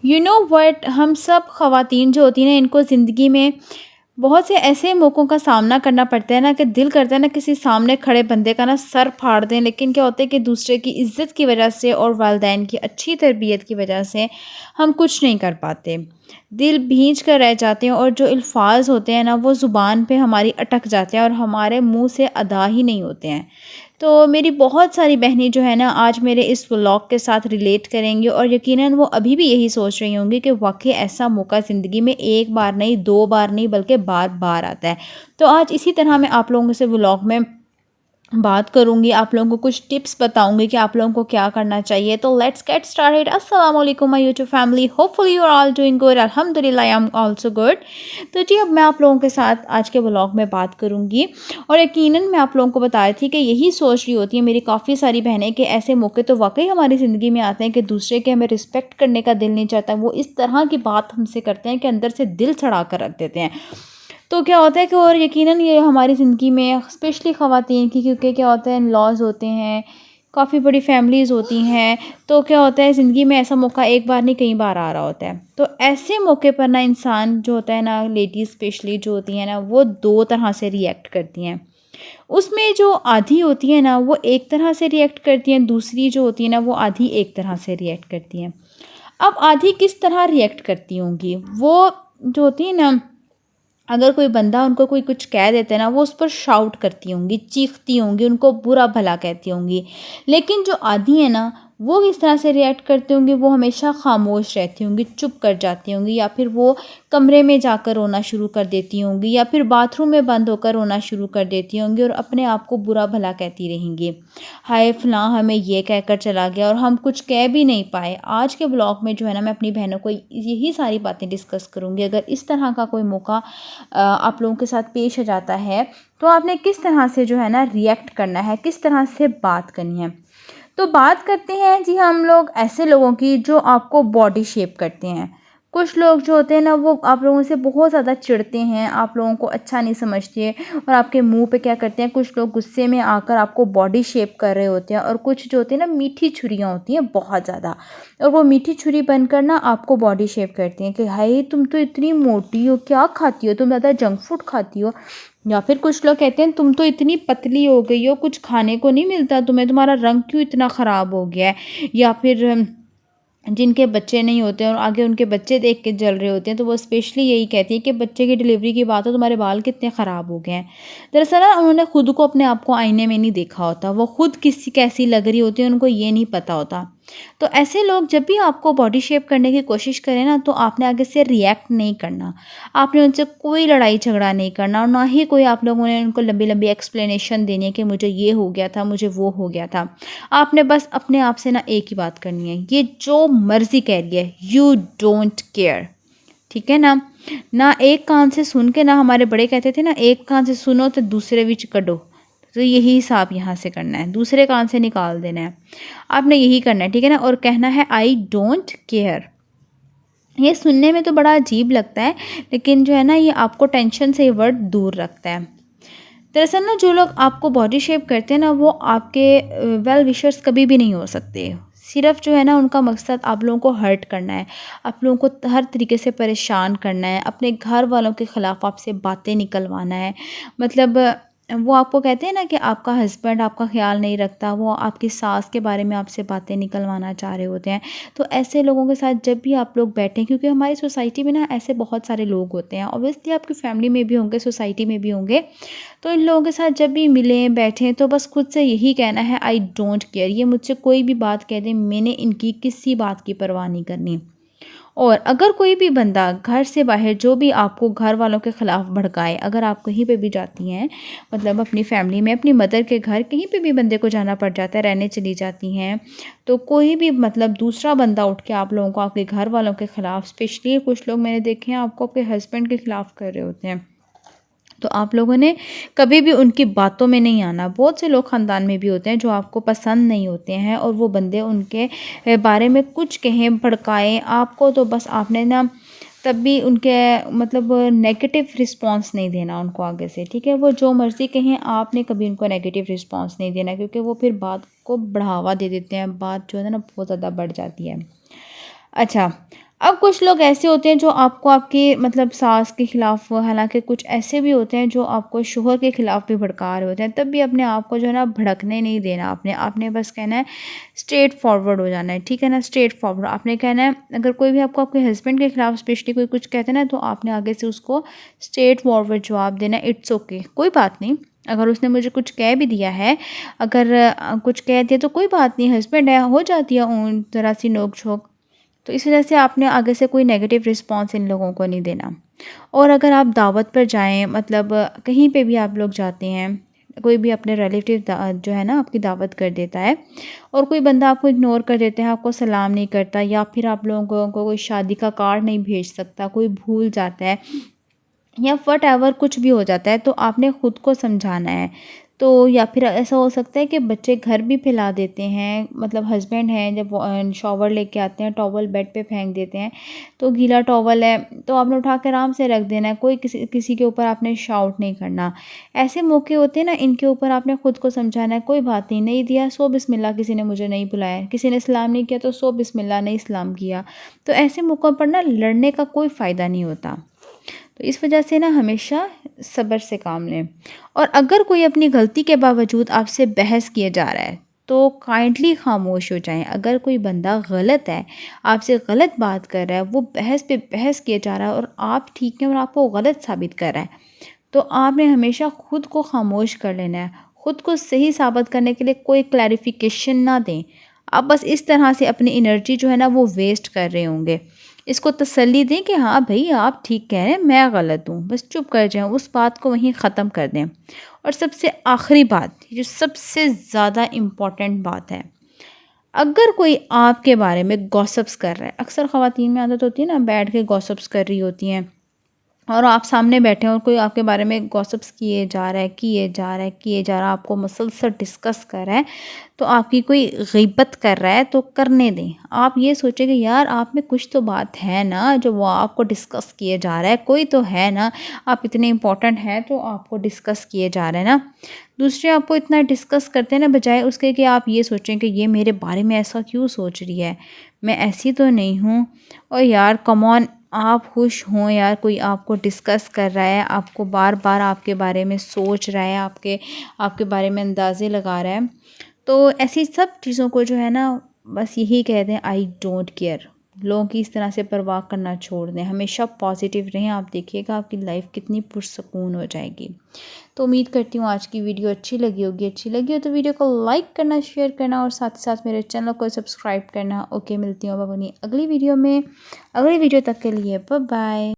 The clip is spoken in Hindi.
यू नो व्हाट, हम सब ख़वातीन जो होती हैं ना, इनको ज़िंदगी में बहुत से ऐसे मौक़ों का सामना करना पड़ता है ना कि दिल करता है ना किसी सामने खड़े बंदे का ना सर फाड़ दें, लेकिन क्या होता है कि दूसरे की इज़्ज़त की वजह से और वालिदैन की अच्छी तरबियत की वजह से हम कुछ नहीं कर पाते। दिल भींच कर रह जाते हैं और जो अल्फ़ाज़ होते हैं ना वो ज़ुबान पे हमारी अटक जाते हैं और हमारे मुँह से अदा ही नहीं होते हैं। तो मेरी बहुत सारी बहनें जो है ना आज मेरे इस व्लॉग के साथ रिलेट करेंगी और यकीनन वो अभी भी यही सोच रही होंगी कि वाक़ई ऐसा मौका ज़िंदगी में एक बार नहीं, 2 बार नहीं, बल्कि बार-बार आता है। तो आज इसी तरह मैं आप लोगों से व्लॉग में बात करूँगी, आप लोगों को कुछ टिप्स बताऊँगी कि आप लोगों को क्या करना चाहिए। तो लेट्स गेट स्टार्टेड। अस्सलाम वालेकुम my YouTube family, hopefully you are all doing good. अल्हम्दुलिल्लाह आई एम आल्सो गुड। तो जी, अब मैं आप लोगों के साथ आज के व्लॉग में बात करूँगी और यकीनन मैं आप लोगों को बता रही थी कि यही सोच रही होती है मेरी काफ़ी सारी बहनें कि ऐसे मौके तो वाक़ई हमारी ज़िंदगी में आते हैं कि दूसरे के हमें रिस्पेक्ट करने का दिल नहीं चाहता। वो इस तरह की बात हमसे करते हैं कि अंदर से दिल सड़ा कर रख देते हैं। तो क्या होता है कि और यकीनन ये हमारी ज़िंदगी में स्पेशली ख़वातीन की, क्योंकि क्या होता है इन-लॉज़ होते हैं, काफ़ी बड़ी फैमिलीज़ होती हैं, तो क्या होता है ज़िंदगी में ऐसा मौका एक बार नहीं कई बार आ रहा होता है। तो ऐसे मौके पर ना इंसान जो होता है ना, लेडीज़ स्पेशली जो होती हैं ना, वो 2 तरह से रिएक्ट करती हैं। उसमें जो आधी होती है ना वो एक तरह से रिएक्ट करती हैं, दूसरी जो होती है ना वो आधी एक तरह से रिएक्ट करती हैं। अब आधी किस तरह रिएक्ट करती होंगी, वो जो होती है ना, अगर कोई बंदा उनको कोई कुछ कह देता है ना, वो उस पर शाउट करती होंगी, चीखती होंगी, उनको बुरा भला कहती होंगी। लेकिन जो आधी है ना, वो किस तरह से रिएक्ट करती होंगी, वो हमेशा खामोश रहती होंगी, चुप कर जाती होंगी, या फिर वो कमरे में जाकर रोना शुरू कर देती होंगी, या फिर बाथरूम में बंद होकर रोना शुरू कर देती होंगी और अपने आप को बुरा भला कहती रहेंगी। हाय फ़लाँ हमें ये कहकर चला गया और हम कुछ कह भी नहीं पाए। आज के ब्लॉग में जो है ना, मैं अपनी बहनों को यही सारी बातें डिस्कस करूँगी। अगर इस तरह का कोई मौका आप लोगों के साथ पेश आ जाता है, तो आपने किस तरह से जो है ना रिएक्ट करना है, किस तरह से बात करनी है। तो बात करते हैं जी हम लोग ऐसे लोगों की जो आपको बॉडी शेप करते हैं। कुछ लोग जो होते हैं ना वो आप लोगों से बहुत ज़्यादा चिढ़ते हैं, आप लोगों को अच्छा नहीं समझते और आपके मुंह पे क्या करते हैं, कुछ लोग गुस्से में आकर आपको बॉडी शेप कर रहे होते हैं, और कुछ जो होते हैं ना मीठी छुरियाँ होती हैं बहुत ज़्यादा, और वो मीठी छुरी बनकर ना आपको बॉडी शेप करती हैं कि हाय तुम तो इतनी मोटी हो, क्या खाती हो तुम, ज़्यादा जंक फूड खाती हो। या फिर कुछ लोग कहते हैं तुम तो इतनी पतली हो गई हो, कुछ खाने को नहीं मिलता तुम्हें, तुम्हारा रंग क्यों इतना ख़राब हो गया है। या फिर जिनके बच्चे नहीं होते हैं और आगे उनके बच्चे देख के जल रहे होते हैं, तो वो स्पेशली यही कहती है कि बच्चे की डिलीवरी की बात हो, तुम्हारे बाल कितने ख़राब हो गए हैं। दरअसल ना उन्होंने खुद को अपने आप को आईने में नहीं देखा होता, वो खुद किसी कैसी लग रही होती है उनको ये नहीं पता होता। तो ऐसे लोग जब भी आपको बॉडी शेप करने की कोशिश करें ना, तो आपने आगे से रिएक्ट नहीं करना, आपने उनसे कोई लड़ाई झगड़ा नहीं करना, और ना ही कोई आप लोगों ने उनको लंबी लंबी एक्सप्लेनेशन देनी है कि मुझे ये हो गया था, मुझे वो हो गया था। आपने बस अपने आप से ना एक ही बात करनी है, ये जो मर्ज़ी कह रही है, यू डोंट केयर। ठीक है ना। ना एक कान से सुन के, ना हमारे बड़े कहते थे ना, एक कान से सुनो तो दूसरे विच कढ़ो। तो यही हिसाब यहाँ से करना है, दूसरे कान से निकाल देना है, आपने यही करना है। ठीक है ना। और कहना है आई डोंट केयर। ये सुनने में तो बड़ा अजीब लगता है, लेकिन जो है ना ये आपको टेंशन से ये वर्ड दूर रखता है। दरअसल ना जो लोग आपको बॉडी शेप करते हैं ना, वो आपके वेल विशर्स कभी भी नहीं हो सकते। सिर्फ जो है ना उनका मकसद आप लोगों को हर्ट करना है, आप लोगों को हर तरीके से परेशान करना है, अपने घर वालों के ख़िलाफ़ आपसे बातें निकलवाना है। मतलब वो आपको कहते हैं ना कि आपका हस्बैंड आपका ख़्याल नहीं रखता, वो आपकी सास के बारे में आपसे बातें निकलवाना चाह रहे होते हैं। तो ऐसे लोगों के साथ जब भी आप लोग बैठें, क्योंकि हमारी सोसाइटी में ना ऐसे बहुत सारे लोग होते हैं, ऑब्वियसली आपकी फैमिली में भी होंगे, सोसाइटी में भी होंगे। तो इन लोगों के साथ जब भी मिलें बैठें, तो बस खुद से यही कहना है आई डोंट केयर। ये मुझसे कोई भी बात कह दें, मैंने इनकी किसी बात की परवाह नहीं करनी। और अगर कोई भी बंदा घर से बाहर जो भी आपको घर वालों के ख़िलाफ़ भड़काए, अगर आप कहीं पे भी जाती हैं, मतलब अपनी फैमिली में अपनी मदर के घर कहीं पे भी बंदे को जाना पड़ जाता है, रहने चली जाती हैं, तो कोई भी मतलब दूसरा बंदा उठ के आप लोगों को आपके घर वालों के ख़िलाफ़, स्पेशली कुछ लोग मैंने देखे हैं आपको आपके हस्बैंड के ख़िलाफ़ कर रहे होते हैं, तो आप लोगों ने कभी भी उनकी बातों में नहीं आना। बहुत से लोग ख़ानदान में भी होते हैं जो आपको पसंद नहीं होते हैं, और वो बंदे उनके बारे में कुछ कहें, भड़काएँ आपको, तो बस आपने ना तब भी उनके मतलब नेगेटिव रिस्पॉन्स नहीं देना उनको आगे से। ठीक है। वो जो मर्ज़ी कहें, आपने कभी उनको नेगेटिव रिस्पॉन्स नहीं देना, क्योंकि वो फिर बात को बढ़ावा दे देते हैं, बात जो है ना बहुत ज़्यादा बढ़ जाती है। अच्छा, अब कुछ लोग ऐसे होते हैं जो आपको आपके मतलब सास के खिलाफ, हालाँकि कुछ ऐसे भी होते हैं जो आपको शोहर के खिलाफ भी भड़का रहे होते हैं, तब भी अपने आप को जो है ना भड़कने नहीं देना आपने। आपने बस कहना है स्ट्रेट फॉरवर्ड हो जाना है, ठीक है ना? स्ट्रेट फॉरवर्ड आपने कहना है, अगर कोई भी आपको आपके हस्बैंड के खिलाफ स्पेशली कोई कुछ कहते हैं ना, तो आपने आगे से उसको स्ट्रेट फॉरवर्ड जवाब देना है, इट्स ओके, कोई बात नहीं। अगर उसने मुझे कुछ कह भी दिया है, अगर कुछ कह दिया तो कोई बात नहीं, हस्बैंड है, हो जाती है ज़रा-सी नोक-झोंक। तो इस वजह से आपने आगे से कोई नेगेटिव रिस्पॉन्स इन लोगों को नहीं देना। और अगर आप दावत पर जाएँ, मतलब कहीं पे भी आप लोग जाते हैं, कोई भी अपने रिलेटिव जो है ना आपकी दावत कर देता है और कोई बंदा आपको इग्नोर कर देता है, आपको सलाम नहीं करता, या फिर आप लोगों को कोई शादी का कार्ड नहीं भेज सकता, कोई भूल जाता है या व्हाटएवर कुछ भी हो जाता है, तो आपने ख़ुद को समझाना है। तो या फिर ऐसा हो सकता है कि बच्चे घर भी फैला देते हैं, मतलब हस्बैंड हैं जब वो शॉवर लेके आते हैं, टॉवल बेड पे फेंक देते हैं, तो गीला टॉवल है तो आपने उठा के आराम से रख देना है, कोई किसी किसी के ऊपर आपने शाउट नहीं करना। ऐसे मौके होते हैं ना, इनके ऊपर आपने ख़ुद को समझाना है, कोई बात नहीं, नहीं दिया सो बिस्मिल्लाह, किसी ने मुझे नहीं बुलाया, किसी ने सलाम नहीं किया तो सो बिस्मिल्लाह, नहीं सलाम किया। तो ऐसे मौक़ों पर ना लड़ने का कोई फ़ायदा नहीं होता। तो इस वजह से ना हमेशा सब्र से काम लें। और अगर कोई अपनी गलती के बावजूद आपसे बहस किए जा रहा है, तो काइंडली खामोश हो जाएं। अगर कोई बंदा गलत है, आपसे गलत बात कर रहा है, वो बहस पे बहस किए जा रहा है और आप ठीक हैं और आपको गलत साबित कर रहा है, तो आपने हमेशा खुद को खामोश कर लेना है। खुद को सही साबित करने के लिए कोई क्लैरिफिकेशन ना दें। आप बस इस तरह से अपनी एनर्जी जो है ना वो वेस्ट कर रहे होंगे। इसको तसल्ली दें कि हाँ भई आप ठीक कह रहे हैं, मैं गलत हूँ। बस चुप कर जाएँ, उस बात को वहीं ख़त्म कर दें। और सबसे आखिरी बात, जो सबसे ज़्यादा इम्पोर्टेंट बात है, अगर कोई आपके बारे में गॉसिप्स कर रहा है, अक्सर ख़वातीन में आदत होती है ना बैठ के गॉसिप्स कर रही होती हैं, और आप सामने बैठे हैं और कोई आपके बारे में गॉसिप्स किए जा रहा है, किए जा रहा है, किए जा रहा है, आपको मुसलसल डिस्कस कर रहा है, तो आपकी कोई ग़ीबत कर रहा है तो करने दें। आप ये सोचें कि यार आप में कुछ तो बात है ना, जो वो आपको डिस्कस किए जा रहा है, कोई तो है ना, आप इतने इम्पोर्टेंट हैं तो आपको डिस्कस किए जा रहे हैं ना। दूसरे आपको इतना डिस्कस करते हैं ना, बजाय उसके कि आप ये सोचें कि ये मेरे बारे में ऐसा क्यों सोच रही है, मैं ऐसी तो नहीं हूँ। और यार कम ऑन, आप खुश हों यार, कोई आपको डिस्कस कर रहा है, आपको बार-बार आपके बारे में सोच रहा है, आपके आपके बारे में अंदाज़े लगा रहा है। तो ऐसी सब चीज़ों को जो है ना, बस यही कह दें, आई डोंट केयर। लोगों की इस तरह से परवाह करना छोड़ दें। हमेशा पॉजिटिव रहें, आप देखिएगा आपकी लाइफ कितनी पुरसकून हो जाएगी। तो उम्मीद करती हूँ आज की वीडियो अच्छी लगी होगी। अच्छी लगी हो तो वीडियो को लाइक करना, शेयर करना और साथ ही साथ मेरे चैनल को सब्सक्राइब करना। ओके, मिलती हूँ अब अपनी अगली वीडियो में। अगली वीडियो तक के लिए बाय बाय।